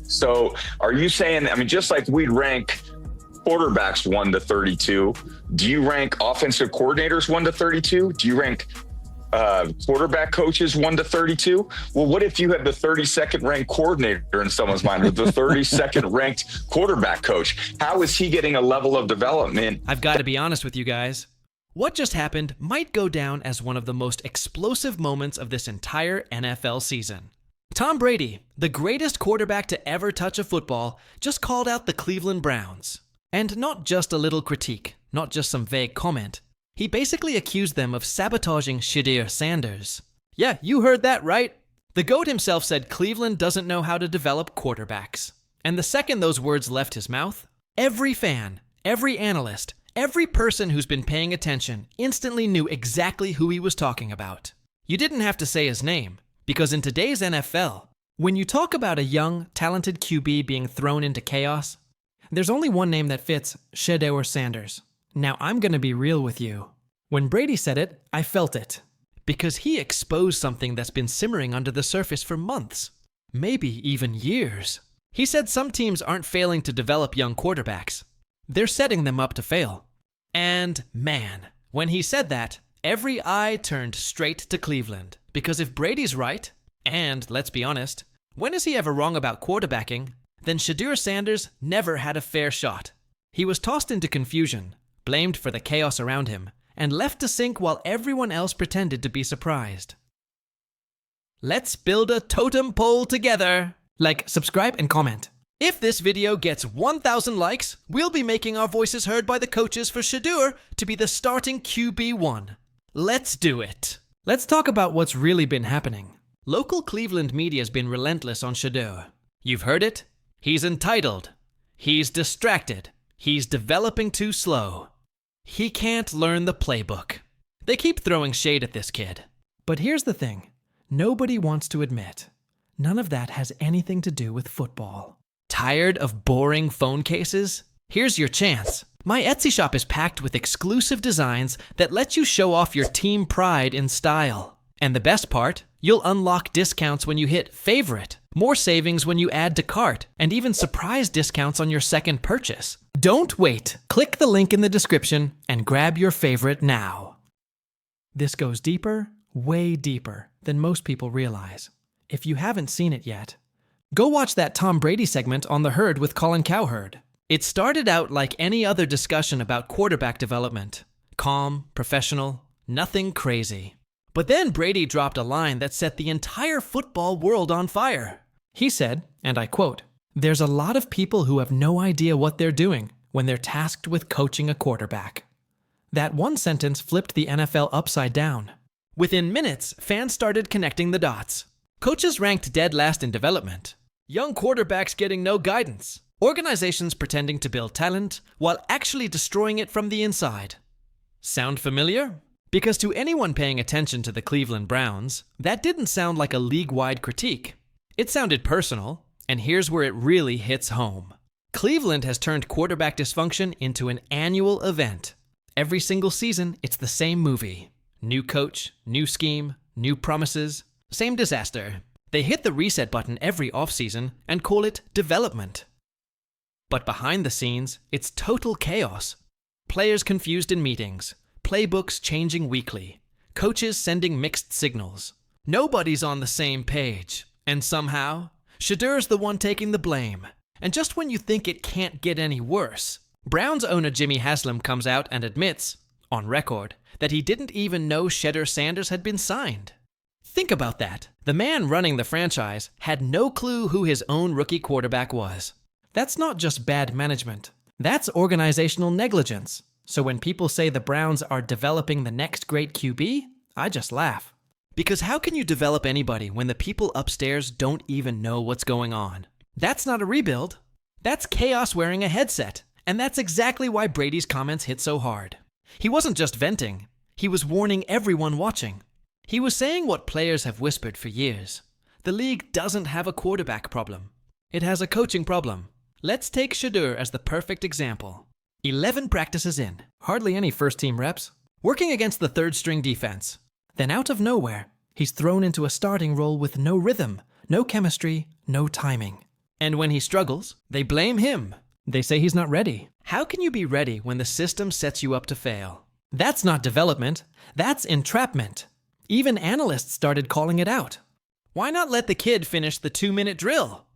So are you saying, I mean, just like we'd rank quarterbacks 1 to 32, do you rank offensive coordinators 1 to 32? Do you rank quarterback coaches 1 to 32? Well, what if you had the 32nd ranked coordinator in someone's mind, or the 32nd ranked quarterback coach? How is he getting a level of development? I've got to be honest with you guys. What just happened might go down as one of the most explosive moments of this entire NFL season. Tom Brady, the greatest quarterback to ever touch a football, just called out the Cleveland Browns. And not just a little critique, not just some vague comment. He basically accused them of sabotaging Shedeur Sanders. Yeah, you heard that right. The GOAT himself said Cleveland doesn't know how to develop quarterbacks. And the second those words left his mouth, every fan, every analyst, every person who's been paying attention instantly knew exactly who he was talking about. You didn't have to say his name, because in today's NFL, when you talk about a young, talented QB being thrown into chaos, there's only one name that fits: Shedeur Sanders. Now, I'm going to be real with you. When Brady said it, I felt it. Because he exposed something that's been simmering under the surface for months, maybe even years. He said some teams aren't failing to develop young quarterbacks. They're setting them up to fail. And man, when he said that, every eye turned straight to Cleveland. Because if Brady's right, and let's be honest, when is he ever wrong about quarterbacking, then Shedeur Sanders never had a fair shot. He was tossed into confusion, blamed for the chaos around him, and left to sink while everyone else pretended to be surprised. Let's build a totem pole together. Like, subscribe, and comment. If this video gets 1,000 likes, we'll be making our voices heard by the coaches for Shedeur to be the starting QB1. Let's do it. Let's talk about what's really been happening. Local Cleveland media's been relentless on Shedeur. You've heard it? He's entitled. He's distracted. He's developing too slow. He can't learn the playbook. They keep throwing shade at this kid. But here's the thing. Nobody wants to admit. None of that has anything to do with football. Tired of boring phone cases? Here's your chance. My Etsy shop is packed with exclusive designs that let you show off your team pride in style. And the best part? You'll unlock discounts when you hit favorite, more savings when you add to cart, and even surprise discounts on your second purchase. Don't wait. Click the link in the description and grab your favorite now. This goes deeper, way deeper than most people realize. If you haven't seen it yet, go watch that Tom Brady segment on The Herd with Colin Cowherd. It started out like any other discussion about quarterback development. Calm, professional, nothing crazy. But then Brady dropped a line that set the entire football world on fire. He said, and I quote, "There's a lot of people who have no idea what they're doing when they're tasked with coaching a quarterback." That one sentence flipped the NFL upside down. Within minutes, fans started connecting the dots. Coaches ranked dead last in development. Young quarterbacks getting no guidance. Organizations pretending to build talent while actually destroying it from the inside. Sound familiar? Because to anyone paying attention to the Cleveland Browns, that didn't sound like a league-wide critique. It sounded personal, and here's where it really hits home. Cleveland has turned quarterback dysfunction into an annual event. Every single season, it's the same movie. New coach, new scheme, new promises, same disaster. They hit the reset button every offseason and call it development. But behind the scenes, it's total chaos. Players confused in meetings, playbooks changing weekly, coaches sending mixed signals. Nobody's on the same page. And somehow, Shedeur's the one taking the blame. And just when you think it can't get any worse, Browns owner Jimmy Haslam comes out and admits, on record, that he didn't even know Shedeur Sanders had been signed. Think about that. The man running the franchise had no clue who his own rookie quarterback was. That's not just bad management. That's organizational negligence. So when people say the Browns are developing the next great QB, I just laugh. Because how can you develop anybody when the people upstairs don't even know what's going on? That's not a rebuild. That's chaos wearing a headset. And that's exactly why Brady's comments hit so hard. He wasn't just venting. He was warning everyone watching. He was saying what players have whispered for years. The league doesn't have a quarterback problem. It has a coaching problem. Let's take Shedeur as the perfect example. 11 practices in, hardly any first-team reps, working against the third-string defense. Then out of nowhere, he's thrown into a starting role with no rhythm, no chemistry, no timing. And when he struggles, they blame him. They say he's not ready. How can you be ready when the system sets you up to fail? That's not development. That's entrapment. Even analysts started calling it out. Why not let the kid finish the 2-minute drill?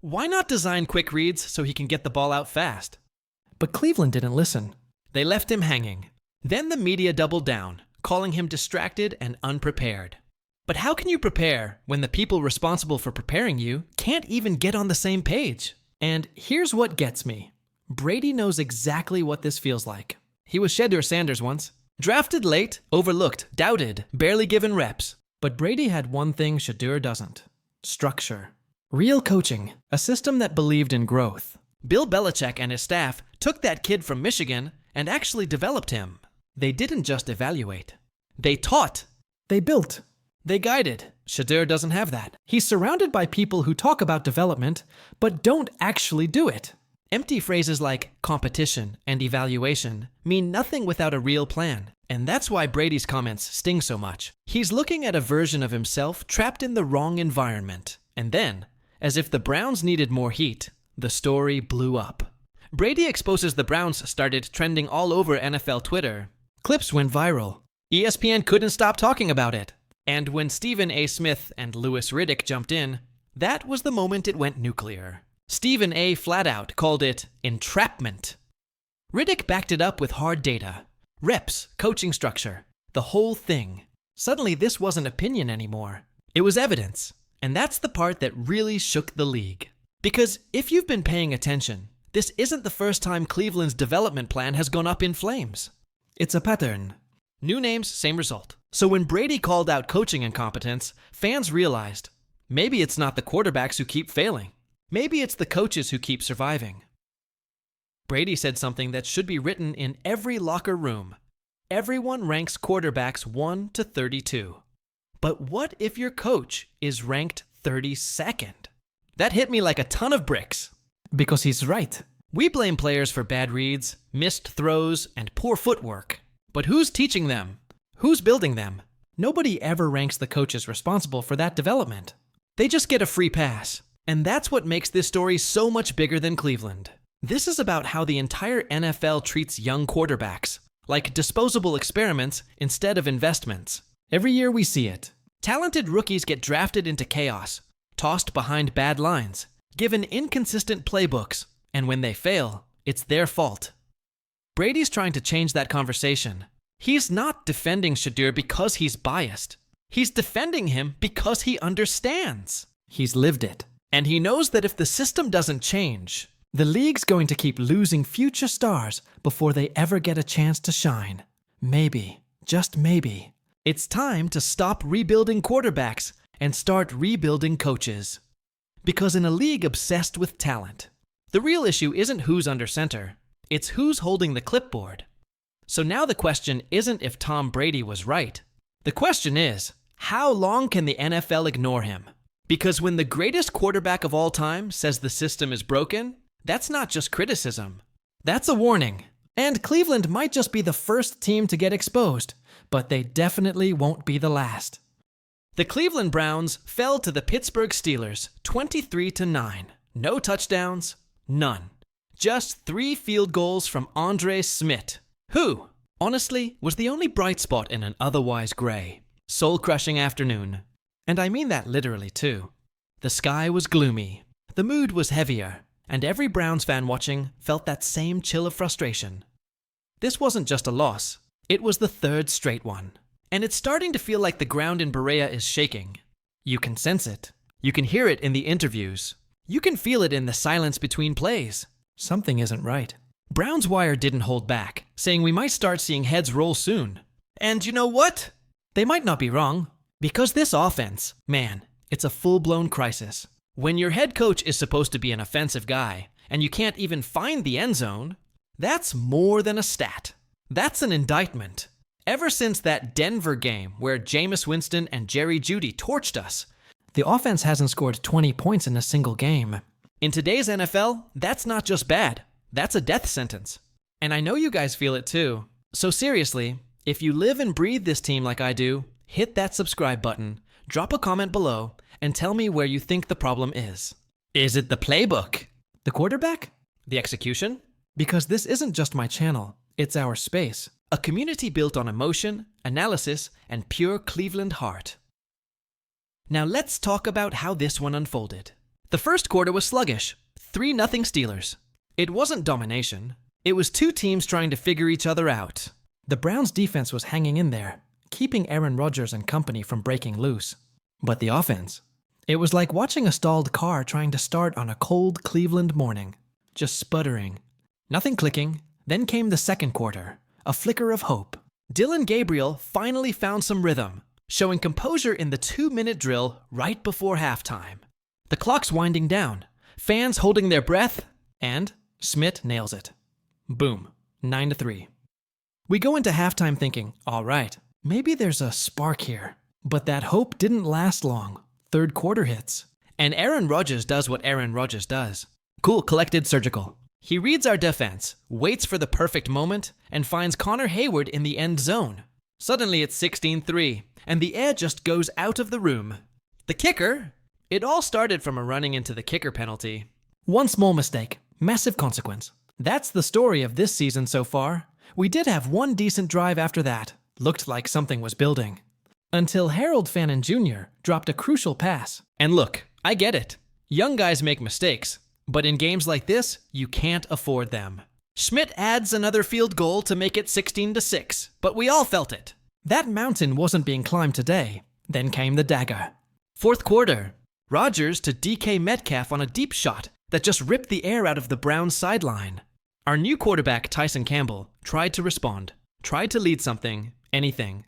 Why not design quick reads so he can get the ball out fast? But Cleveland didn't listen. They left him hanging. Then the media doubled down, calling him distracted and unprepared. But how can you prepare when the people responsible for preparing you can't even get on the same page? And here's what gets me. Brady knows exactly what this feels like. He was Shedeur Sanders once. Drafted late, overlooked, doubted, barely given reps. But Brady had one thing Shedeur doesn't. Structure. Real coaching. A system that believed in growth. Bill Belichick and his staff took that kid from Michigan and actually developed him. They didn't just evaluate. They taught. They built. They guided. Shedeur doesn't have that. He's surrounded by people who talk about development, but don't actually do it. Empty phrases like competition and evaluation mean nothing without a real plan. And that's why Brady's comments sting so much. He's looking at a version of himself trapped in the wrong environment. And then, as if the Browns needed more heat, the story blew up. Brady exposes the Browns started trending all over NFL Twitter. Clips went viral. ESPN couldn't stop talking about it. And when Stephen A. Smith and Louis Riddick jumped in, that was the moment it went nuclear. Stephen A. flat out called it entrapment. Riddick backed it up with hard data. Reps, coaching structure, the whole thing. Suddenly this wasn't opinion anymore. It was evidence. And that's the part that really shook the league. Because if you've been paying attention, this isn't the first time Cleveland's development plan has gone up in flames. It's a pattern. New names, same result. So when Brady called out coaching incompetence, fans realized, maybe it's not the quarterbacks who keep failing. Maybe it's the coaches who keep surviving. Brady said something that should be written in every locker room. Everyone ranks quarterbacks 1 to 32. But what if your coach is ranked 32nd? That hit me like a ton of bricks. Because he's right. We blame players for bad reads, missed throws, and poor footwork. But who's teaching them? Who's building them? Nobody ever ranks the coaches responsible for that development. They just get a free pass. And that's what makes this story so much bigger than Cleveland. This is about how the entire NFL treats young quarterbacks, like disposable experiments instead of investments. Every year we see it. Talented rookies get drafted into chaos, tossed behind bad lines, given inconsistent playbooks, and when they fail, it's their fault. Brady's trying to change that conversation. He's not defending Shedeur because he's biased. He's defending him because he understands. He's lived it. And he knows that if the system doesn't change, the league's going to keep losing future stars before they ever get a chance to shine. Maybe, just maybe, it's time to stop rebuilding quarterbacks and start rebuilding coaches. Because in a league obsessed with talent, the real issue isn't who's under center, it's who's holding the clipboard. So now the question isn't if Tom Brady was right. The question is, how long can the NFL ignore him? Because when the greatest quarterback of all time says the system is broken, that's not just criticism. That's a warning. And Cleveland might just be the first team to get exposed, but they definitely won't be the last. The Cleveland Browns fell to the Pittsburgh Steelers 23-9. No touchdowns, none. Just 3 field goals from Andre Smith, who, honestly, was the only bright spot in an otherwise gray, soul-crushing afternoon. And I mean that literally too. The sky was gloomy, the mood was heavier, and every Browns fan watching felt that same chill of frustration. This wasn't just a loss, it was the 3rd straight one. And it's starting to feel like the ground in Berea is shaking. You can sense it. You can hear it in the interviews. You can feel it in the silence between plays. Something isn't right. Browns Wire didn't hold back, saying we might start seeing heads roll soon. And you know what? They might not be wrong. Because this offense, man, it's a full-blown crisis. When your head coach is supposed to be an offensive guy, and you can't even find the end zone, that's more than a stat. That's an indictment. Ever since that Denver game where Jameis Winston and Jerry Jeudy torched us, the offense hasn't scored 20 points in a single game. In today's NFL, that's not just bad. That's a death sentence. And I know you guys feel it too. So seriously, if you live and breathe this team like I do, hit that subscribe button, drop a comment below, and tell me where you think the problem is. Is it the playbook? The quarterback? The execution? Because this isn't just my channel, it's our space. A community built on emotion, analysis, and pure Cleveland heart. Now let's talk about how this one unfolded. The first quarter was sluggish, 3-0 Steelers. It wasn't domination. It was two teams trying to figure each other out. The Browns' defense was hanging in there, keeping Aaron Rodgers and company from breaking loose. But the offense? It was like watching a stalled car trying to start on a cold Cleveland morning. Just sputtering. Nothing clicking. Then came the second quarter. A flicker of hope. Dillon Gabriel finally found some rhythm, showing composure in the 2-minute drill right before halftime. The clock's winding down, fans holding their breath, and Schmidt nails it. Boom, 9-3. We go into halftime thinking, all right, maybe there's a spark here. But that hope didn't last long. Third quarter hits. And Aaron Rodgers does what Aaron Rodgers does. Cool, collected, surgical. He reads our defense, waits for the perfect moment, and finds Connor Hayward in the end zone. Suddenly it's 16-3, and the air just goes out of the room. The kicker? It all started from a running into the kicker penalty. One small mistake, massive consequence. That's the story of this season so far. We did have one decent drive after that. Looked like something was building. Until Harold Fannin Jr. dropped a crucial pass. And look, I get it. Young guys make mistakes. But in games like this, you can't afford them. Schmidt adds another field goal to make it 16-6, but we all felt it. That mountain wasn't being climbed today. Then came the dagger. Fourth quarter. Rodgers to DK Metcalf on a deep shot that just ripped the air out of the Browns' sideline. Our new quarterback, Tyson Campbell, tried to respond, tried to lead something, anything.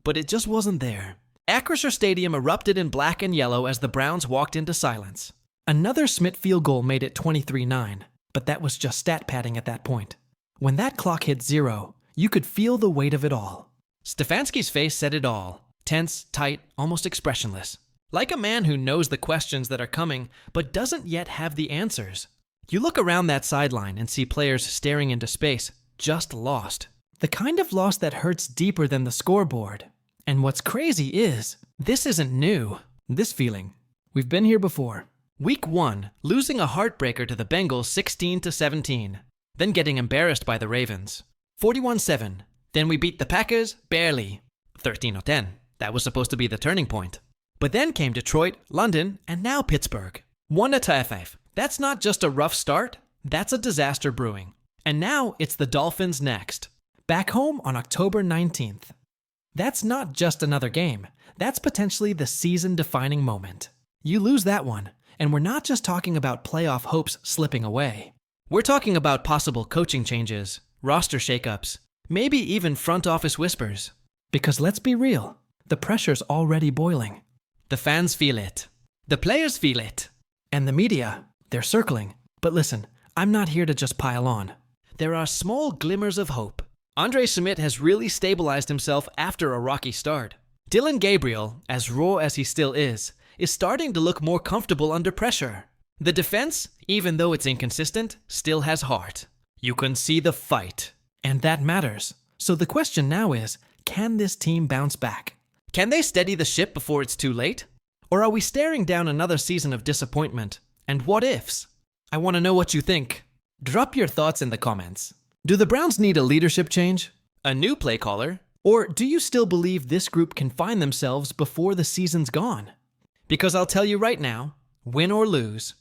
But it just wasn't there. Acrisure Stadium erupted in black and yellow as the Browns walked into silence. Another Schmidt field goal made it 23-9, but that was just stat padding at that point. When that clock hit 0, you could feel the weight of it all. Stefanski's face said it all. Tense, tight, almost expressionless. Like a man who knows the questions that are coming, but doesn't yet have the answers. You look around that sideline and see players staring into space, just lost. The kind of loss that hurts deeper than the scoreboard. And what's crazy is, this isn't new. This feeling. We've been here before. Week 1, losing a heartbreaker to the Bengals 16-17, then getting embarrassed by the Ravens. 41-7, then we beat the Packers barely. 13-10, that was supposed to be the turning point. But then came Detroit, London, and now Pittsburgh. 1-5, that's not just a rough start, that's a disaster brewing. And now it's the Dolphins next. Back home on October 19th. That's not just another game, that's potentially the season-defining moment. You lose that one. And we're not just talking about playoff hopes slipping away. We're talking about possible coaching changes, roster shakeups, maybe even front office whispers. Because let's be real, the pressure's already boiling. The fans feel it. The players feel it. And the media, they're circling. But listen, I'm not here to just pile on. There are small glimmers of hope. Andre Schmidt has really stabilized himself after a rocky start. Dillon Gabriel, as raw as he still is starting to look more comfortable under pressure. The defense, even though it's inconsistent, still has heart. You can see the fight. And that matters. So the question now is, can this team bounce back? Can they steady the ship before it's too late? Or are we staring down another season of disappointment and what ifs? I want to know what you think. Drop your thoughts in the comments. Do the Browns need a leadership change? A new play caller? Or do you still believe this group can find themselves before the season's gone? Because I'll tell you right now, win or lose,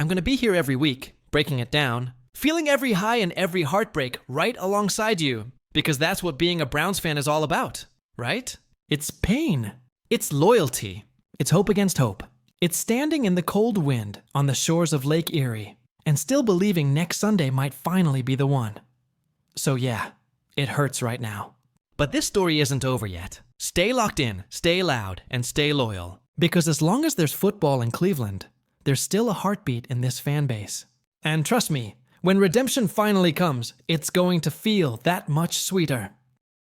I'm going to be here every week, breaking it down, feeling every high and every heartbreak right alongside you, because that's what being a Browns fan is all about, right? It's pain. It's loyalty. It's hope against hope. It's standing in the cold wind on the shores of Lake Erie and still believing next Sunday might finally be the one. So yeah, it hurts right now. But this story isn't over yet. Stay locked in, stay loud, and stay loyal. Because as long as there's football in Cleveland, there's still a heartbeat in this fan base. And trust me, when redemption finally comes, it's going to feel that much sweeter.